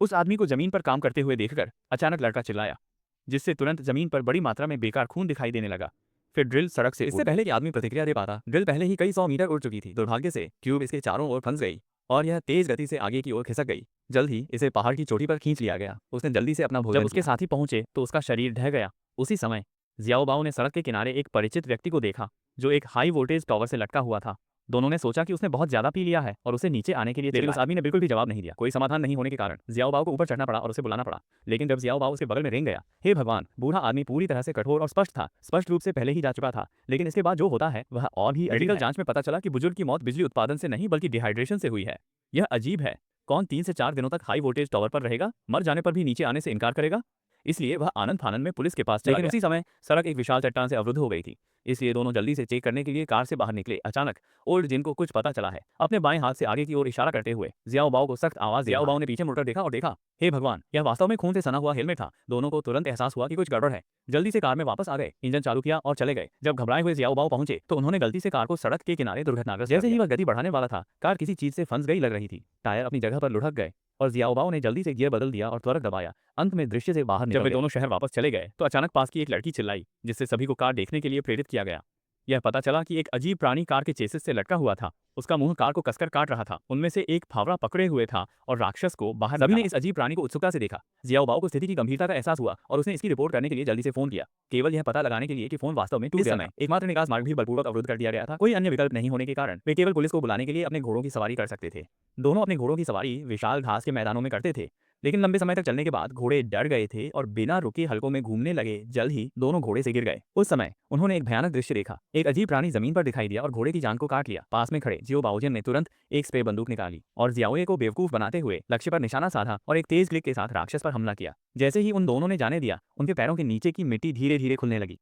उस आदमी को जमीन पर काम करते हुए देखकर अचानक लड़का चिल्लाया, जिससे तुरंत जमीन पर बड़ी मात्रा में बेकार खून दिखाई देने लगा। फिर ड्रिल सड़क से इससे उड़ गई। पहले कि आदमी प्रतिक्रिया दे पाता, ड्रिल पहले ही कई 100 मीटर उड़ चुकी थी। दुर्भाग्य से ट्यूब इसके चारों ओर फंस गई और यह तेज गति से आगे की ओर खिसक गई। जल्द ही इसे पहाड़ की चोटी पर खींच लिया गया। उसने जल्दी से अपना जब भोजन उसके किया। साथी पहुंचे तो उसका शरीर ढह गया। उसी समय जियाओबाओ ने सड़क के किनारे एक परिचित व्यक्ति को देखा, जो एक हाई वोल्टेज टॉवर से लटका हुआ था। दोनों ने सोचा कि उसने बहुत ज्यादा पी लिया है और उसे नीचे आने के लिए लेकिन उस चिल्लाया। आदमी ने बिल्कुल भी जवाब नहीं दिया। कोई समाधान नहीं होने के कारण जियाओबाओ को ऊपर चढ़ना पड़ा और उसे बुलाना पड़ा। लेकिन जब जियाओबाओ उसके बगल में रेंग गया, हे भगवान, बूढ़ा आदमी पूरी तरह से कठोर और स्पष्ट था। स्पष्ट रूप से पहले ही जा चुका था, लेकिन इसके बाद जो होता है वह और भी अजीब मेडिकल है। जांच में पता चला कि बुजुर्ग की मौत बिजली उत्पादन से नहीं बल्कि डिहाइड्रेशन से हुई है। यह अजीब है। कौन 3 से 4 दिनों तक हाई वोल्टेज टॉवर पर रहेगा, मर जाने पर भी नीचे आने से इनकार करेगा? इसलिए वह आनंद फानन में पुलिस के पास चला लेकिन गया। उसी समय सड़क एक विशाल चट्टान से अवरुद्ध हो गई थी। इसलिए दोनों जल्दी से चेक करने के लिए कार से बाहर निकले। अचानक ओल्ड जिन को कुछ पता चला है। अपने बाएं हाथ से आगे की ओर इशारा करते हुए जियाओबाओ को सख्त आवाज दे रहा है। जियाओबाओ ने पीछे मुड़कर देखा और देखा, हे भगवान, यह वास्तव में खून से सना हुआ हेलमेट था। दोनों को तुरंत एहसास हुआ कि कुछ गड़बड़ है। जल्दी से कार में वापस आ गए, इंजन चालू किया और चले गए। जब घबराए हुए जियाओबाओ पहुंचे तो उन्होंने गलती से कार को सड़क के किनारे दुर्घटनाग्रस्त कर दिया। जैसे ही वह गति बढ़ाने वाला था, कार किसी चीज से फंस गई लग रही थी। टायर अपनी जगह पर लुढ़क गए और जियाओबाओ ने जल्दी से गियर बदल दिया और त्वरक दबाया। अंत में दृश्य से बाहर निकल जब वे गए। दोनों शहर वापस चले गए तो अचानक पास की एक लड़की चिल्लाई, जिससे सभी को कार देखने के लिए प्रेरित किया गया। यह पता चला कि एक अजीब प्राणी कार के चेसिस से लटका हुआ था। उसका मुंह कार को कसकर काट रहा था। उनमें से एक फावड़ा पकड़े हुए था और राक्षस को बाहर सभी ने निकाला। इस अजीब प्राणी को उत्सुकता से देखा। जियाओबाओ को स्थिति की गंभीरता का एहसास हुआ और उसने इसकी रिपोर्ट करने के लिए जल्दी से फोन किया, केवल यह पता लगाने के लिए कि फोन वास्तव में टूट गया था। एकमात्र निकास मार्ग भी बलपूर्वक अवरुद्ध कर दिया गया था। कोई अन्य विकल्प नहीं होने के कारण वे केवल पुलिस को बुलाने के लिए अपने घोड़ों की सवारी कर सकते थे। दोनों अपने घोड़ों की सवारी विशाल घास के मैदानों में करते थे, लेकिन लंबे समय तक चलने के बाद घोड़े डर गए थे और बिना रुके हलकों में घूमने लगे। जल्द ही दोनों घोड़े से गिर गए। उस समय उन्होंने एक भयानक दृश्य देखा। एक अजीब प्राणी जमीन पर दिखाई दिया और घोड़े की जान को काट लिया। पास में खड़े जियो बाओजन ने तुरंत एक स्प्रे बंदूक निकाली और जियाओए को बेवकूफ बनाते हुए लक्ष्य पर निशाना साधा और एक तेज क्लिक के साथ राक्षस पर हमला किया। जैसे ही उन दोनों ने जाने दिया, उनके पैरों के नीचे की मिट्टी धीरे धीरे खुलने लगी।